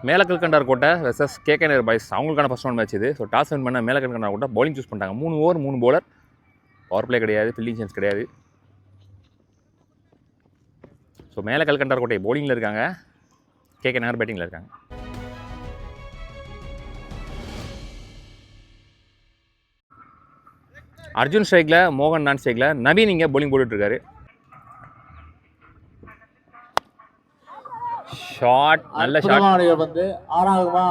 மேலக்கல்கண்டார் கோட்டை versus KK நகர் boys அவங்களுக்கான first round match இது. ஸோ டாஸ் வின் பண்ண மேலக்கல்கண்டார் கோட்டை பவுலிங் சூஸ் பண்ணிட்டாங்க. 3 ஓவர் 3 bowler. பவர் பிளே கிடையாது, ஃபீல்டிங் சான்ஸ் கிடையாது. ஸோ மேலக்கல்கண்டார் கோட்டை பவுலிங்கில் இருக்காங்க, கேகே நகர் பேட்டிங்கில் இருக்காங்க. அர்ஜுன் ஸ்ட்ரைக்கில், மோகன் நான் ஸ்ட்ரைக்கில், நவீன் இங்கே பவுலிங் போட்டுட்ருக்காரு. ஷாட், நல்ல ஷாட் வந்து ஆறாகுமா?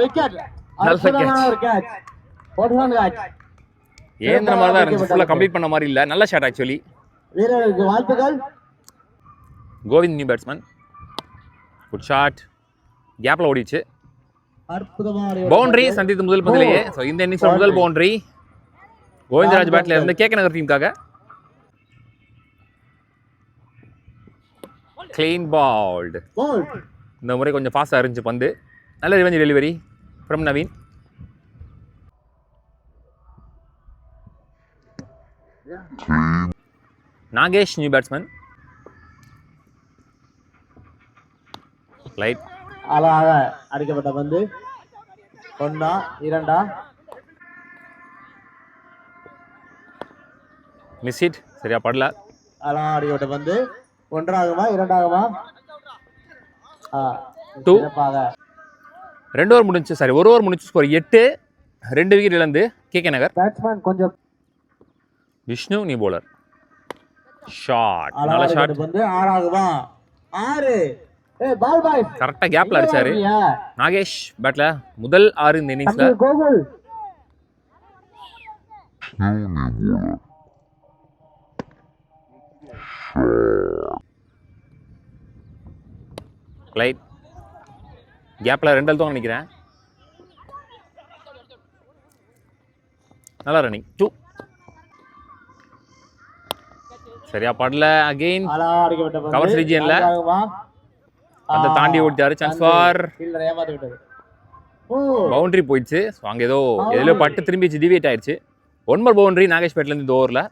விக்கெட், நல்ல கேட்ச். ஏந்திர மாதிரி தான் இருந்துச்சு, ஃபுல்லாக கம்ப்ளீட் பண்ண மாதிரி இல்லை. நல்ல ஷாட் ஆக்சுவலி. வீரர்களுக்கு வாழ்த்துக்கள். Govind new batsman, good shot, கேப்பில் ஓடிச்சு. பவுண்டரி சந்தித்து முதல் பந்திலேயே. ஸோ இந்த இன்னிங்ஸ் முதல் பவுண்டரி கோவிந்தராஜ் பேட்ல இருந்து கேகே நகர் டீமுக்காக. கிளீன் பால்டு. இந்த முறை கொஞ்சம் ஃபாஸ்ட்டாக இருந்துச்சு பந்து. நல்ல revenge delivery from Naveen. Nagesh new batsman, light அழகாக அடிக்கப்பட்ட பந்து. 1 2 மிஸ் ஹிட், சரியா படல. அழகாக அடிக்கப்பட்ட பந்து. 1 ஆகுமா 2 ஆகுமா? 2. 2 ஓவர் முடிஞ்சு, சாரி 1 ஓவர் முடிஞ்சு. ஸ்கோர் 8. 2 விக்கெட் இழந்து கேகே நகர். பேட்ஸ்மேன் கொஞ்சம். விஷ்ணு நீ போலர். ஷாட், நல்ல ஷாட். வந்து 6 ஆகுமா? 6. பால் பாய் கரெக்டா கேப்ல அடிச்சாரு நாகேஷ் பேட்ல. முதல் 6 இந்த இன்னிங்ஸ்ல. கோகுல் லைட் கேப்ல 2 அழுத்தம் நினைக்கிறேன். நல்லா ரன்னிங். 2 சரியா படல. அகைன் கவர்ஸ் ரீஜியன்ல அந்த தாண்டி ஓடிட்டாரு. சான்ஸ் ஃபார் பவுண்டரி போயிடுச்சு. ஸோ அங்கே எதிலோ பட்டு திரும்பிச்சு, டிவியேட் ஆயிடுச்சு. 1 more பவுண்டரி நாகேஷ் பேட்லேருந்து இந்த ஓவரில்.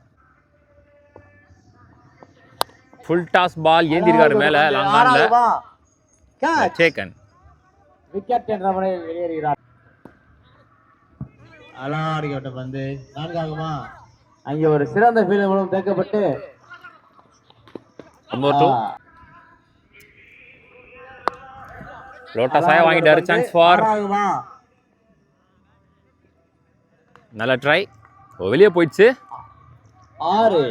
ஃபுல் டாஸ் பால் ஏந்திருக்காரு மேலே லாங் ஆன்ல. சேக்கன் விக்கெட் என்ற முறையில் வெளியேறுகிறார். அலாடிக்கப்பட்ட பந்து 4 ஆகுமா? அங்கே ஒரு சிறந்த ஃபீல்டர் மூலம் தேக்கப்பட்டு 2 லோட்டஸாக வாங்கிட்டாரு. சான்ஸ் ஃபார் நல்ல ட்ரை. வெளியே போயிடுச்சு. 6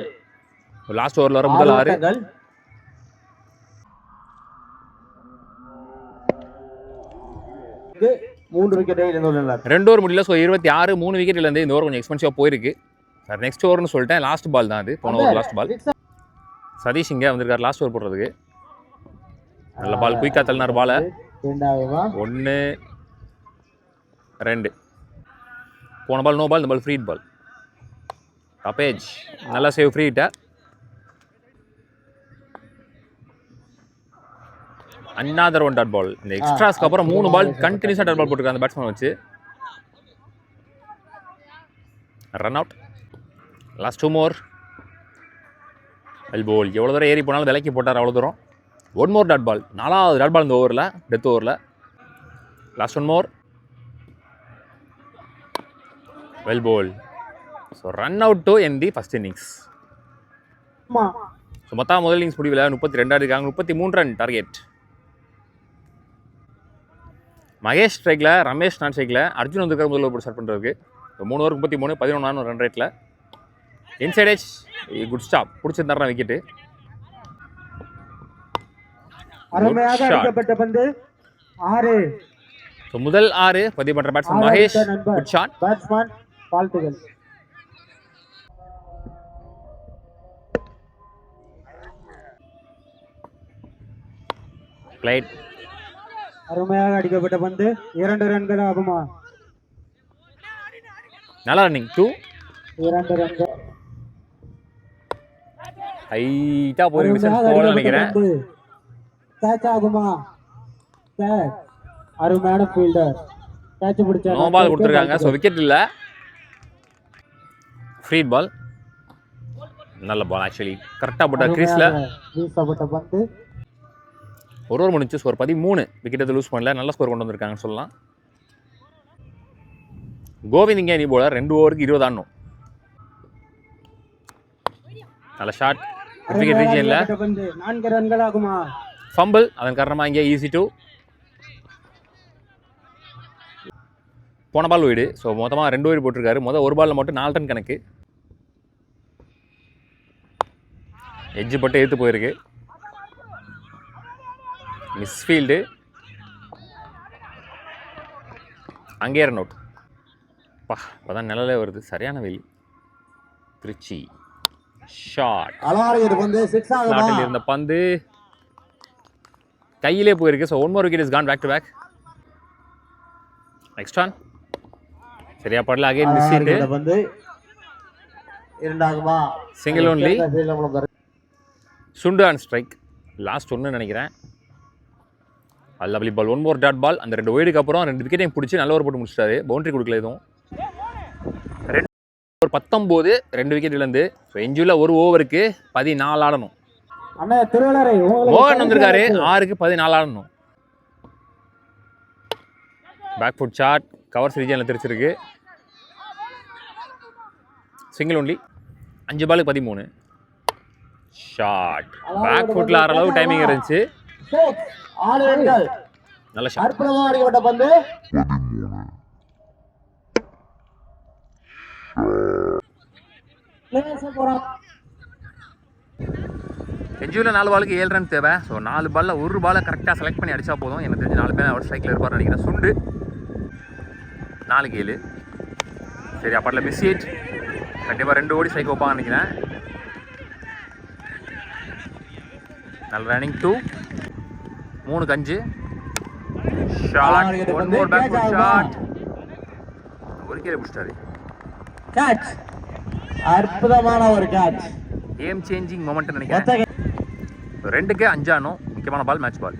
லாஸ்ட் ஓவரில் வர முதல் 6. 3 விக்கெட்டை இழந்துள்ளார். 2 ஓவர் முடியல. ஸோ 26. 3 விக்கெட் இழந்து இந்த ஓவர் கொஞ்சம் எக்ஸ்பென்சிவாக போயிருக்கு. சார் நெக்ஸ்ட் ஓவர்னு சொல்லிட்டேன், லாஸ்ட் பால் தான் அது. போன ஓவர் லாஸ்ட் பால். சதீஷ் இங்கே வந்திருக்காரு லாஸ்ட் ஓவர் போடுறதுக்கு. நல்ல பால், குயிக்காக தள்ளினார் பாலை. 1 2. போன பால் நோ பால், இந்த பால் ஃப்ரீ பால். கப்பேஜ் நல்லா சேவ், ஃப்ரீ ஹிட்டா. Another 1 dot ball. இந்த எக்ஸ்ட்ராஸ்க்கு அப்புறம் 3 பால் கண்டினியூஸாக டாட் பால் போட்டுருக்காங்க அந்த பேட்ஸ்மேன் வச்சு. Run out. Last 2 more. எல்போல் எவ்வளோ தூரம் ஏறி போனாலும் விலைக்கு போட்டார் அவ்வளோ தூரம். 1 more டாட் பால். 4வது டாட் பால் இந்த ஓவரில், டெத் ஓவரில். Last 1 more. Well ball. So run out to in the first innings. So மொத்தம் முதல் இன்னிங்ஸ் முடிவில் 32 இருக்காங்க. 33 ரன் டார்கெட். மகேஷ் ஸ்ட்ரைக்கில், ரமேஷ் நான் ஸ்ட்ரைக்கில், அர்ஜுன் வந்துருக்காரு முதல்ல போட்டு ஸ்டார்ட் பண்ணுறதுக்கு. 3 ஓவர் 33, 11 ரன் ரேட்டில். இன்சைட் எட்ஜ் குட் ஸ்டாப், பிடிச்சிருந்தாரு விக்கெட்டு. அருமையாக அடிக்கப்பட்ட பந்து 6. ஸோ முதல் 6 பதிவு பண்ணுற batsman Mahesh. Good shot. Batsman வாழ்த்துகள். பிளேட் அருமையாக அடிக்கப்பட்ட பந்து 2 ரன்கள் ஆகுமா? நல்லா ரன்னிங். 2 ரன்கள் ஹைட்டா போய் டிஸ்டன்ஸ் போல நினைக்கிறேன். கேட்ச் ஆகுமா? கேட்ச். அருமையான ஃபீல்டர் கேட்ச் பிடிச்சாரு. நோ பால் கொடுத்திருக்காங்க. சோ விக்கெட் இல்ல, ஃப்ரீ பால். நல்ல பால் ஆக்சுவலி, கரெக்டா போட்ட கிரீஸ்ல வீசப்பட்ட பந்து ஒரு ஓவர் முடிஞ்சு ஸ்கோர் 13. விக்கெட் லூஸ் பண்ணல, நல்ல ஸ்கோர் கொண்டு வந்திருக்காங்கன்னு சொல்லலாம். கோவிந்த் இங்கே நீ போலர் 2 ஓவருக்கு 20 ஆடணும். நல்ல ஷாட், விக்கெட் ரீஜியன்ல 4 ரன்கள் ஆகுமா. ஃபம்பிள், அதன் காரணமாக இங்கே ஈஸி 2. போன பால் வீடு. ஸோ மொத்தமாக 2 ஓவர் போட்டிருக்காரு. ஒரு பாலில் மட்டும் 4 ரன் கணக்கு. எட்ஜு பட்டு ஏற்று போயிருக்கு. மிஸ்ஃபீல்டு, அங்கே ரன் அவுட். பா, அப்போதான் நிழலே வருது, சரியான வெயில். திருச்சி ஷாட், ஸ்லாட்டில் இருந்த பந்து கையிலே போயிருக்கு. So 1 more wicket is gone back to back. Next on சரியா படல, அகைன் மிஸ் ஹிட். வந்து இரண்டாகுமா, சிங்கிள் ஒன்லி. சுண்டு ஆன் ஸ்ட்ரைக், லாஸ்ட் ஒன்று நினைக்கிறேன். Lovely ball, 1 more dot ball. அந்த 2 ஒய்டுக்கு அப்புறம் 2 விக்கெட்டையும் பிடிச்சி நல்ல ஓவர் போட்டு முடிச்சிட்டாரு. பவுண்டரி கொடுக்கல எதுவும். 19, 2 விக்கெட் இழந்து. ஸோ எஞ்சுல 1 ஓவருக்கு 14 ஆடணும். மோகன் வந்திருக்காரு, 6க்கு 14 ஆடணும். பேக் ஃபுட் ஷாட், கவர்ஸ் ரீஜனில் தெரிச்சிருக்கு. Single only. 5 பாலுக்கு 13. ஷாட், பேக் ஃபுட்ல ஆற அளவு டைமிங் இருந்துச்சு. நல்ல ஷாட். எஞ்சுல 4 பாலுக்கு 7 ரன் தேவை. ஸோ 4 பாலில் 1 பாலை கரெக்டாக செலக்ட் பண்ணி அடிச்சா போதும். எனக்கு தெரிஞ்சு 4 பேர் அவர் ஸ்ட்ரைக்கில் இருப்பார்னு நினைக்கிறேன். சுண்டு 4க்கு 7. சரி, அப்பாட்டில் மிஸ் ஹிட். கண்டிப்பாக 2 ஓடி ஸ்ட்ரைக் வைப்பாங்கன்னு நினைக்கிறேன். நல்ல ரன்னிங் 2. 3க்கு 5. Shot, 1 more back foot shot. ஒரு கீழே பிடிச்சிட்டாரு. கேட்ச், அற்புதமான ஒரு கேட்ச். கேம் சேஞ்சிங் மொமெண்ட் நினைக்கிறேன். 2க்கு 5 ஆனும். முக்கியமான பால், மேட்ச் பால்.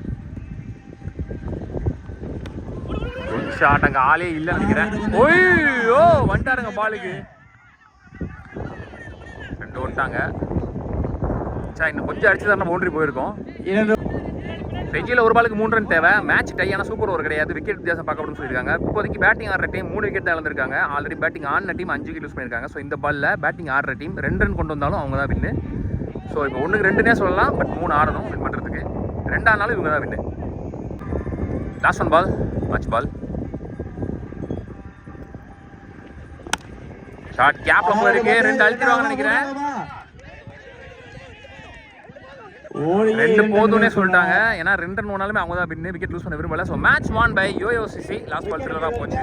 குட் ஷாட், அங்கே ஆளே இல்லை நினைக்கிறேன். ஓய்யோ, வந்துட்டாருங்க பாலுக்கு. 2 வந்துட்டாங்க. சா, இன்னும் கொஞ்சம் அடிச்சு தான் பவுண்டரி போயிருக்கோம். ரெஜியில் 1 பாலுக்கு 3 ரன் தேவை. மேட்ச் டையான சூப்பர் ஓவர் கிடையாது. விக்கெட் வித்தியாசம் பார்க்கணும்னு சொல்லியிருக்காங்க. இப்போதைக்கு பேட்டிங் ஆடுற டீம் 3 விக்கெட் தான் இழந்திருக்காங்க. ஆல்ரெடி பேட்டிங் ஆடின டீம் 5 விக்கெட் யூஸ் பண்ணியிருக்காங்க. ஸோ இந்த பாலில் பேட்டிங் ஆடுற டீம் 2 ரன் கொண்டு வந்தாலும் அவங்க தான் வின்னு. ஸோ இப்போ 1க்கு 2 சொல்லலாம், பட் 3 ஆடணும் வின் பண்ணுறதுக்கு. 2 ஆனாலும் இவங்க தான் வின்னு. லாஸ்ட் 1 பால், மேட்ச் பால். ஷாட் கேப்ல போயிருக்கு. 2 அழுத்திடுவாங்கன்னு நினைக்கிறேன். 2 போதும்னே சொல்லிட்டாங்க. ஏன்னா 2 ரன் ஓனாலுமே அவங்க தான் வின்னு. விக்கெட் லூஸ் பண்ண விரும்பல. ஸோ மேட்ச் வான் பை யோயோசிசி. லாஸ்ட் பால் த்ரில்லராக போச்சு.